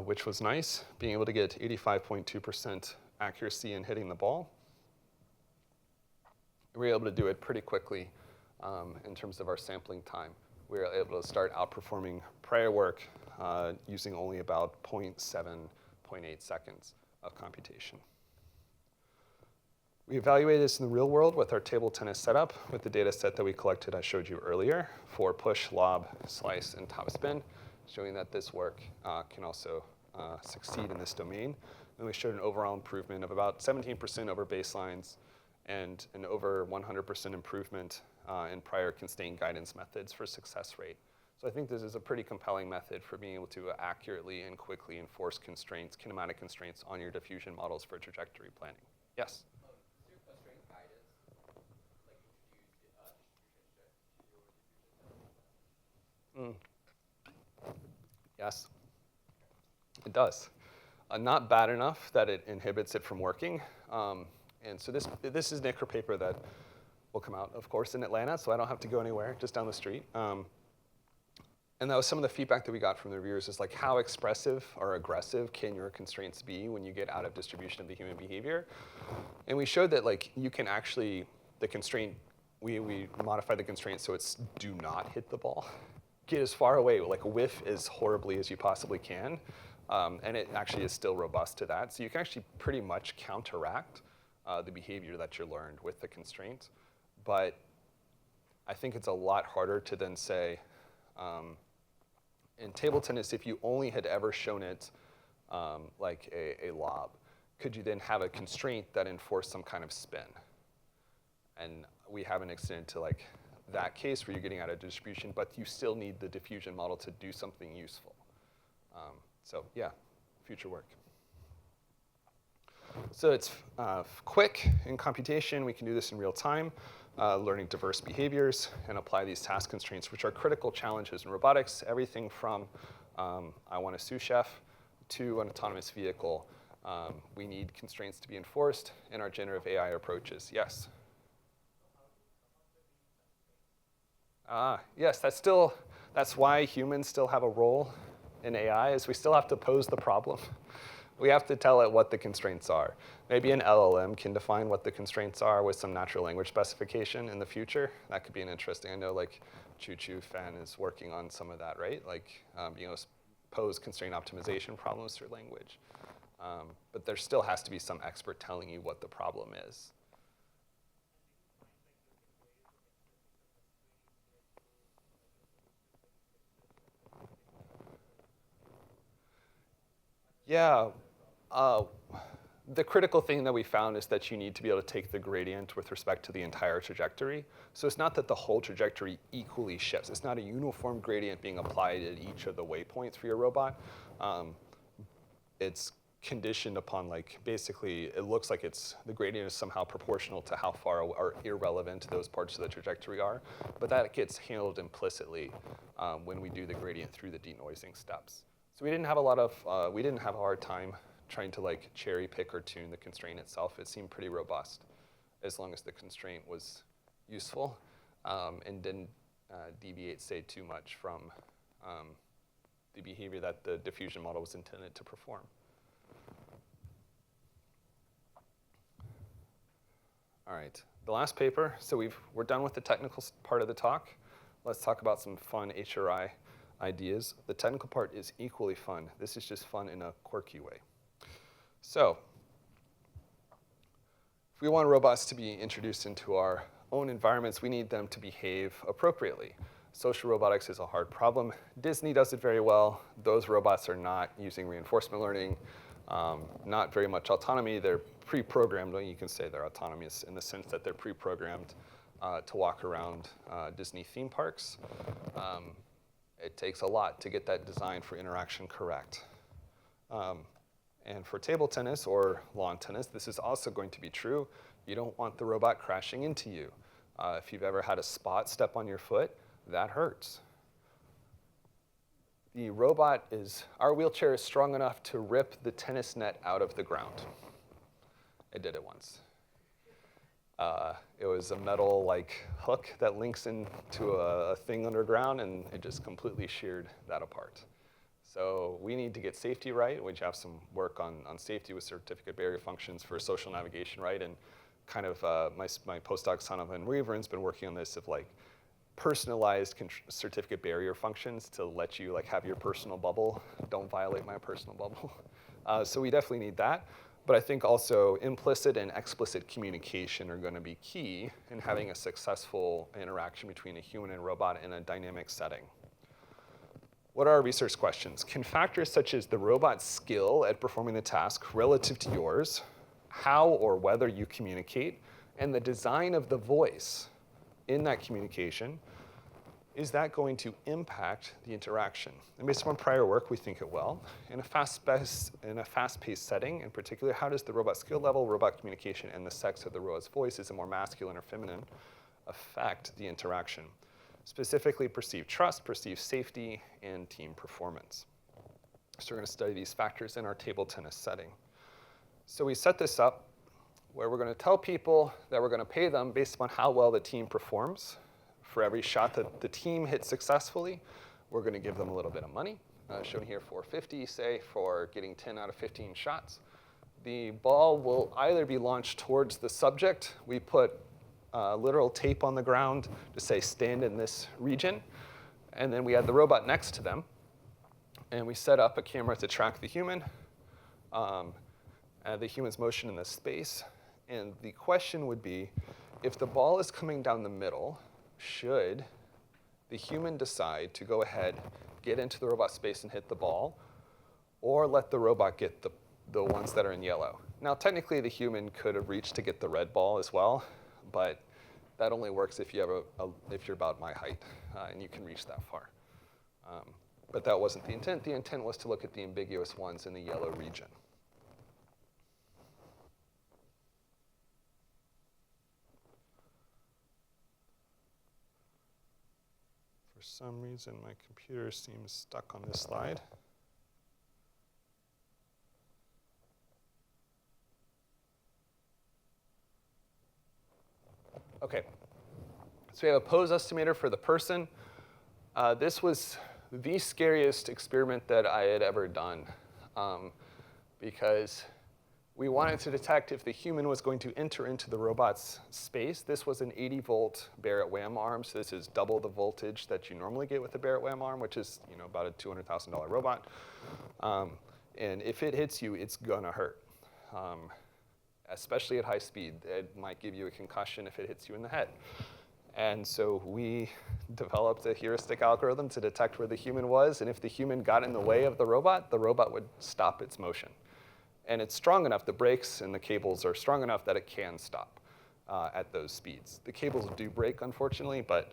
which was nice, being able to get 85.2% accuracy in hitting the ball. We were able to do it pretty quickly in terms of our sampling time. We were able to start outperforming prior work using only about 0.7, 0.8 seconds of computation. We evaluated this in the real world with our table tennis setup with the data set that we collected I showed you earlier for push, lob, slice, and top spin, showing that this work can also succeed in this domain. And we showed an overall improvement of about 17% over baselines and an over 100% improvement in prior constraint guidance methods for success rate. So I think this is a pretty compelling method for being able to accurately and quickly enforce constraints, kinematic constraints on your diffusion models for trajectory planning. Yes? Yes, it does. Not bad enough that it inhibits it from working. And so this is an ICRA paper that will come out, of course, in Atlanta, so I don't have to go anywhere, just down the street. And that was some of the feedback that we got from the reviewers is like, how expressive or aggressive can your constraints be when you get out of distribution of the human behavior? And we showed that like you can actually, the constraint, we modify the constraint so it's do not hit the ball. Get as far away, like whiff as horribly as you possibly can. And it actually is still robust to that. So you can actually pretty much counteract the behavior that you learned with the constraint. But I think it's a lot harder to then say, in table tennis, if you only had ever shown it like a lob, could you then have a constraint that enforced some kind of spin? And we haven't extended to like that case where you're getting out of distribution, but you still need the diffusion model to do something useful. So yeah, future work. So it's quick in computation. We can do this in real time, learning diverse behaviors and apply these task constraints, which are critical challenges in robotics. Everything from I want a sous chef to an autonomous vehicle. We need constraints to be enforced in our generative AI approaches. Yes? Yes, that's why humans still have a role in AI, is we still have to pose the problem. We have to tell it what the constraints are. Maybe an LLM can define what the constraints are with some natural language specification in the future. That could be an interesting, I know like Choo Fan is working on some of that, right? Like being able to pose constraint optimization problems through language. But there still has to be some expert telling you what the problem is. Yeah. The critical thing that we found is that you need to be able to take the gradient with respect to the entire trajectory. So it's not that the whole trajectory equally shifts. It's not a uniform gradient being applied at each of the waypoints for your robot. It's conditioned upon like, basically, it looks like the gradient is somehow proportional to how far or irrelevant those parts of the trajectory are. But that gets handled implicitly when we do the gradient through the denoising steps. So we didn't have a hard time trying to like cherry pick or tune the constraint itself. It seemed pretty robust as long as the constraint was useful and didn't deviate, say, too much from the behavior that the diffusion model was intended to perform. All right, the last paper. So we're done with the technical part of the talk. Let's talk about some fun HRI ideas. The technical part is equally fun. This is just fun in a quirky way. So if we want robots to be introduced into our own environments, we need them to behave appropriately. Social robotics is a hard problem. Disney does it very well. Those robots are not using reinforcement learning, not very much autonomy. They're pre-programmed. Well, you can say they're autonomous in the sense that they're pre-programmed to walk around Disney theme parks. It takes a lot to get that design for interaction correct. And for table tennis or lawn tennis, this is also going to be true. You don't want the robot crashing into you. If you've ever had a spot step on your foot, that hurts. Our wheelchair is strong enough to rip the tennis net out of the ground. I did it once. It was a metal hook that links into a thing underground, and it just completely sheared that apart. So we need to get safety right. We have some work on safety with certificate barrier functions for social navigation, right? And kind of my postdoc Sanovan Weaveren's been working on this of personalized certificate barrier functions to let you have your personal bubble. Don't violate my personal bubble. So we definitely need that. But I think also implicit and explicit communication are going to be key in having a successful interaction between a human and robot in a dynamic setting. What are our research questions? Can factors such as the robot's skill at performing the task relative to yours, how or whether you communicate, and the design of the voice in that communication, is that going to impact the interaction? And based on prior work, we think it will. In a fast-paced setting, in particular, how does the robot skill level, robot communication, and the sex of the robot's voice, is it more masculine or feminine, affect the interaction? Specifically, perceived trust, perceived safety, and team performance. So we're going to study these factors in our table tennis setting. So we set this up where we're going to tell people that we're going to pay them based upon how well the team performs. For every shot that the team hits successfully, we're going to give them a little bit of money. Shown here $450, say, for getting 10 out of 15 shots. The ball will either be launched towards the subject. We put literal tape on the ground to say, stand in this region. And then we had the robot next to them. And we set up a camera to track the human, the human's motion in the space. And the question would be, if the ball is coming down the middle, should the human decide to go ahead, get into the robot space and hit the ball, or let the robot get the ones that are in yellow? Now, technically, the human could have reached to get the red ball as well, but that only works if you have if you're about my height and you can reach that far. But that wasn't the intent. The intent was to look at the ambiguous ones in the yellow region. For some reason, my computer seems stuck on this slide. Okay, so we have a pose estimator for the person. This was the scariest experiment that I had ever done because we wanted to detect if the human was going to enter into the robot's space. This was an 80-volt Barrett WAM arm, so this is double the voltage that you normally get with a Barrett WAM arm, which is about a $200,000 robot. And if it hits you, it's gonna hurt, especially at high speed. It might give you a concussion if it hits you in the head. And so we developed a heuristic algorithm to detect where the human was, and if the human got in the way of the robot would stop its motion. And it's strong enough, the brakes and the cables are strong enough that it can stop at those speeds. The cables do break, unfortunately, but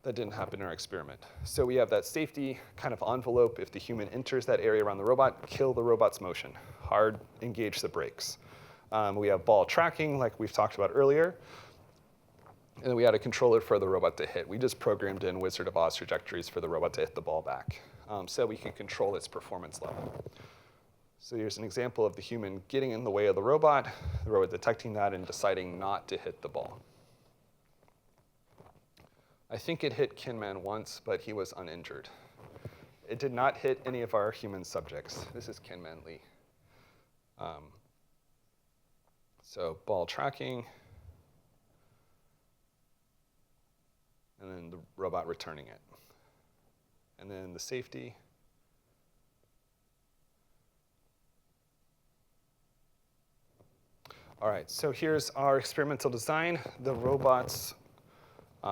that didn't happen in our experiment. So we have that safety kind of envelope. If the human enters that area around the robot, kill the robot's motion. Hard engage the brakes. We have ball tracking, like we've talked about earlier. And then we had a controller for the robot to hit. We just programmed in Wizard of Oz trajectories for the robot to hit the ball back so we can control its performance level. So here's an example of the human getting in the way of the robot detecting that and deciding not to hit the ball. I think it hit Kinman once, but he was uninjured. It did not hit any of our human subjects. This is Kinman Lee. So ball tracking, and then the robot returning it. And then the safety. All right, so here's our experimental design. The robot's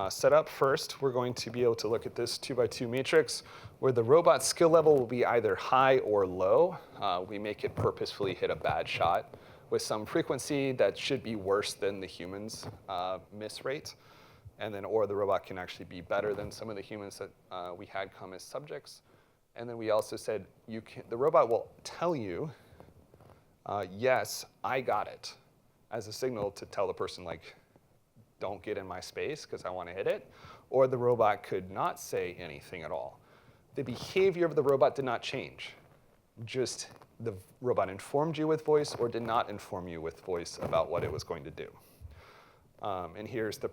set up first. We're going to be able to look at this 2x2 matrix where the robot's skill level will be either high or low. We make it purposefully hit a bad shot with some frequency that should be worse than the human's miss rate. and then or the robot can actually be better than some of the humans that we had come as subjects. And then we also said the robot will tell you, yes, I got it, as a signal to tell the person, like, don't get in my space because I want to hit it. Or the robot could not say anything at all. The behavior of the robot did not change. Just the robot informed you with voice or did not inform you with voice about what it was going to do. And here's the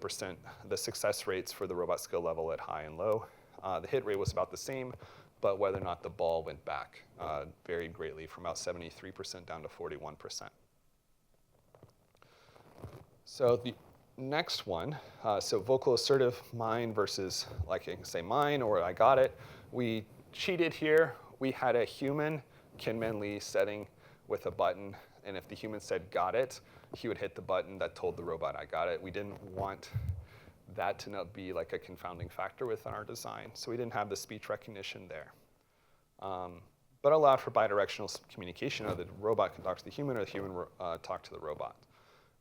success rates for the robot skill level at high and low. The hit rate was about the same, but whether or not the ball went back varied greatly from about 73% down to 41%. So the next one, so vocal assertive, mine versus like I can say mine or I got it. We cheated here. We had a human Kinman Lee setting with a button, and if the human said got it, he would hit the button that told the robot I got it. We didn't want that to not be like a confounding factor within our design, so we didn't have the speech recognition there. But allowed for bidirectional communication, either the robot can talk to the human or the human talk to the robot.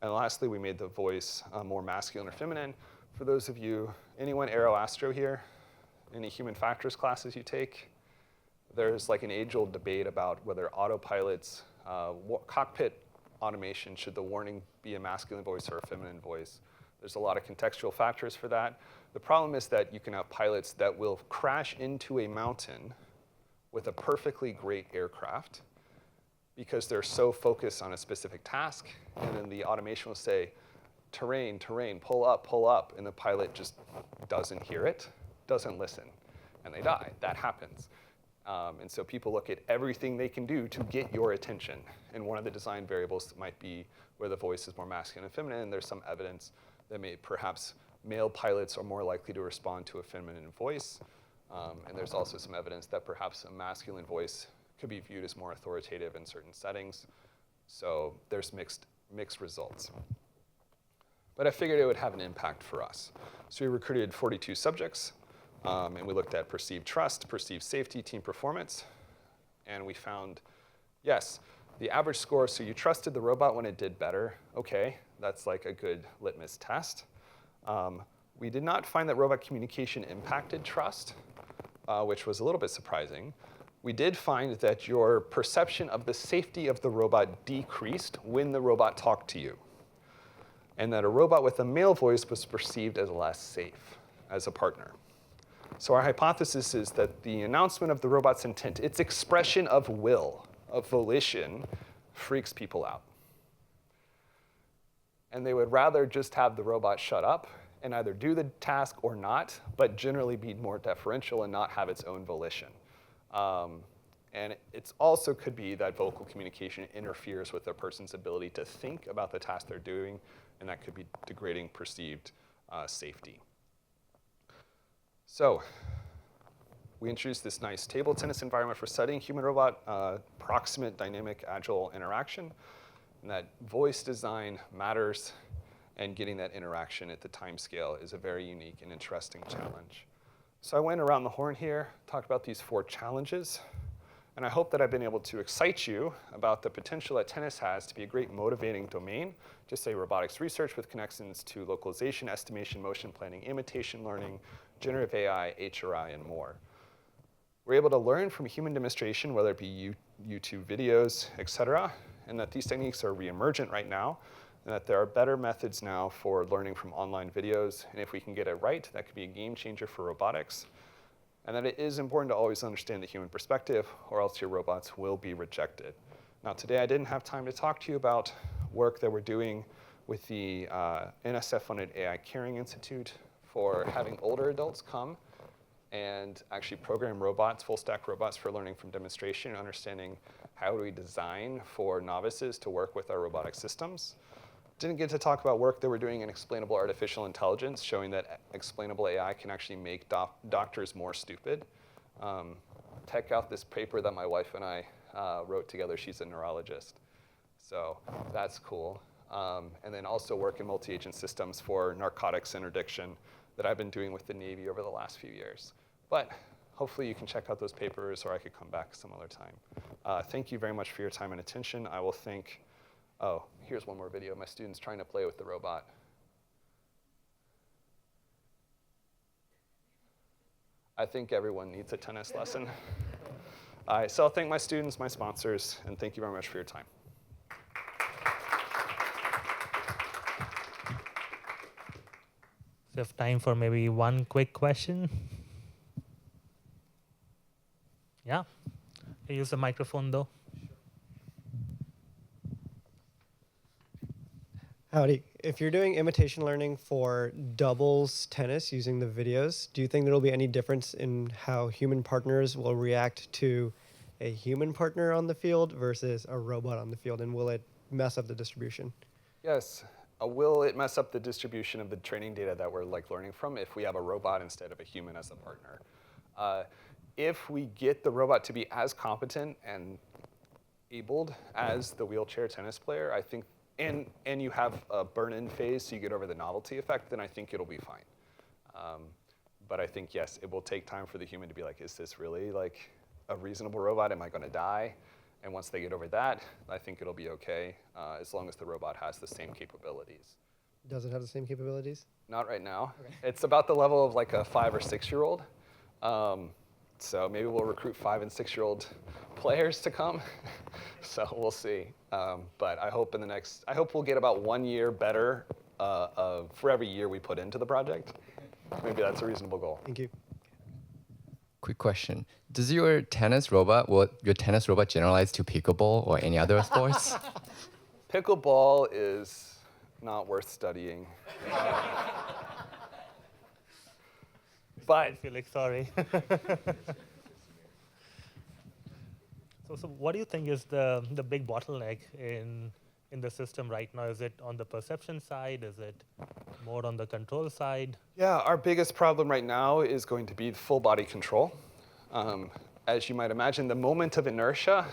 And lastly, we made the voice more masculine or feminine. For those of you, anyone Aero Astro here? Any human factors classes you take? There's like an age-old debate about whether autopilots, cockpit automation, should the warning be a masculine voice or a feminine voice? There's a lot of contextual factors for that. The problem is that you can have pilots that will crash into a mountain with a perfectly great aircraft because they're so focused on a specific task, and then the automation will say, terrain, terrain, pull up, and the pilot just doesn't hear it, doesn't listen, and they die. That happens. And so people look at everything they can do to get your attention. And one of the design variables might be where the voice is more masculine and feminine. There's some evidence that perhaps male pilots are more likely to respond to a feminine voice. And there's also some evidence that perhaps a masculine voice could be viewed as more authoritative in certain settings. So there's mixed results. But I figured it would have an impact for us. So we recruited 42 subjects. And we looked at perceived trust, perceived safety, team performance. And we found, yes, the average score, so you trusted the robot when it did better. OK, that's like a good litmus test. We did not find that robot communication impacted trust, which was a little bit surprising. We did find that your perception of the safety of the robot decreased when the robot talked to you, and that a robot with a male voice was perceived as less safe as a partner. So our hypothesis is that the announcement of the robot's intent, its expression of will, of volition, freaks people out. And they would rather just have the robot shut up and either do the task or not, but generally be more deferential and not have its own volition. And it also could be that vocal communication interferes with a person's ability to think about the task they're doing, and that could be degrading perceived safety. So we introduced this nice table tennis environment for studying human-robot proximate dynamic agile interaction, and that voice design matters, and getting that interaction at the time scale is a very unique and interesting challenge. So I went around the horn here, talked about these 4 challenges, and I hope that I've been able to excite you about the potential that tennis has to be a great motivating domain, just say robotics research with connections to localization, estimation, motion planning, imitation learning, generative AI, HRI, and more. We're able to learn from human demonstration, whether it be YouTube videos, et cetera, and that these techniques are reemergent right now, and that there are better methods now for learning from online videos, and if we can get it right, that could be a game changer for robotics, and that it is important to always understand the human perspective, or else your robots will be rejected. Now, today I didn't have time to talk to you about work that we're doing with the NSF-funded AI Caring Institute for having older adults come and actually program robots, full-stack robots, for learning from demonstration and understanding how do we design for novices to work with our robotic systems. Didn't get to talk about work that we're doing in explainable artificial intelligence, showing that explainable AI can actually make doctors more stupid. Check out this paper that my wife and I wrote together. She's a neurologist. So that's cool. And then also work in multi-agent systems for narcotics interdiction that I've been doing with the Navy over the last few years. But hopefully you can check out those papers, or I could come back some other time. Thank you very much for your time and attention. I will think, oh, here's one more video of my students trying to play with the robot. I think everyone needs a tennis lesson. So I'll thank my students, my sponsors, and thank you very much for your time. So we have time for maybe one quick question. Yeah. Can you use the microphone though? Howdy. If you're doing imitation learning for doubles tennis using the videos, do you think there will be any difference in how human partners will react to a human partner on the field versus a robot on the field, and will it mess up the distribution? Yes. Will it mess up the distribution of the training data that we're learning from if we have a robot instead of a human as a partner? If we get the robot to be as competent and abled as the wheelchair tennis player, I think, and you have a burn-in phase so you get over the novelty effect, then I think it'll be fine. But I think, yes, it will take time for the human to be like, is this really like a reasonable robot? Am I going to die? And once they get over that, I think it'll be okay, as long as the robot has the same capabilities. Does it have the same capabilities? Not right now. Okay. It's about the level of like a 5 or 6-year-old. So maybe we'll recruit 5 and 6-year-old players to come. So we'll see. But I hope we'll get about 1 year better for every year we put into the project. Maybe that's a reasonable goal. Thank you. Quick question. Will your tennis robot generalize to pickleball or any other sports? Pickleball is not worth studying. But Felix, sorry. So what do you think is the big bottleneck in the system right now? Is it on the perception side? Is it more on the control side? yeah, our biggest problem right now is going to be full body control. As you might imagine, the moment of inertia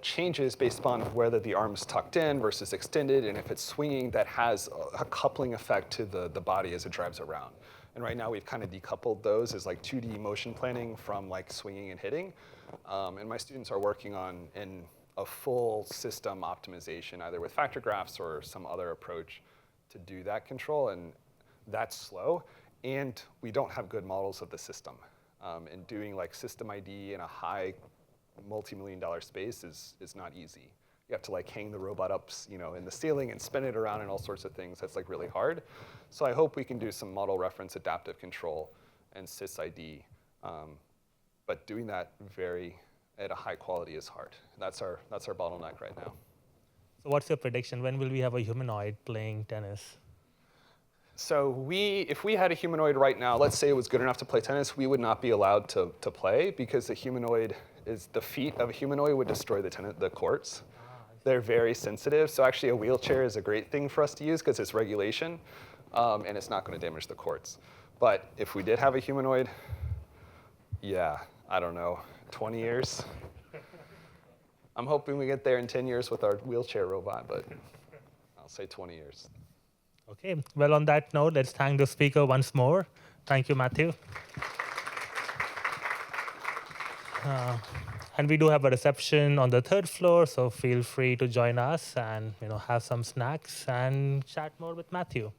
changes based upon whether the arm's tucked in versus extended, and if it's swinging, that has a coupling effect to the body as it drives around. And right now we've kind of decoupled those as like 2D motion planning from like swinging and hitting. And my students are working on in a full system optimization, either with factor graphs or some other approach to do that control, and that's slow. And we don't have good models of the system. And doing like system ID in a high multi-million-dollar space is not easy. You have to like hang the robot up, in the ceiling and spin it around and all sorts of things. That's like really hard. So I hope we can do some model reference adaptive control and sys-ID. But doing that at a high quality is hard. That's our bottleneck right now. So what's your prediction? When will we have a humanoid playing tennis? So if we had a humanoid right now, let's say it was good enough to play tennis, we would not be allowed to play because the feet of a humanoid would destroy the courts. They're very sensitive. So actually a wheelchair is a great thing for us to use because it's regulation, and it's not going to damage the courts. But if we did have a humanoid, yeah, I don't know, 20 years? I'm hoping we get there in 10 years with our wheelchair robot, but I'll say 20 years. Okay, well, on that note, let's thank the speaker once more. Thank you, Matthew. And we do have a reception on the 3rd floor, so feel free to join us and have some snacks and chat more with Matthew.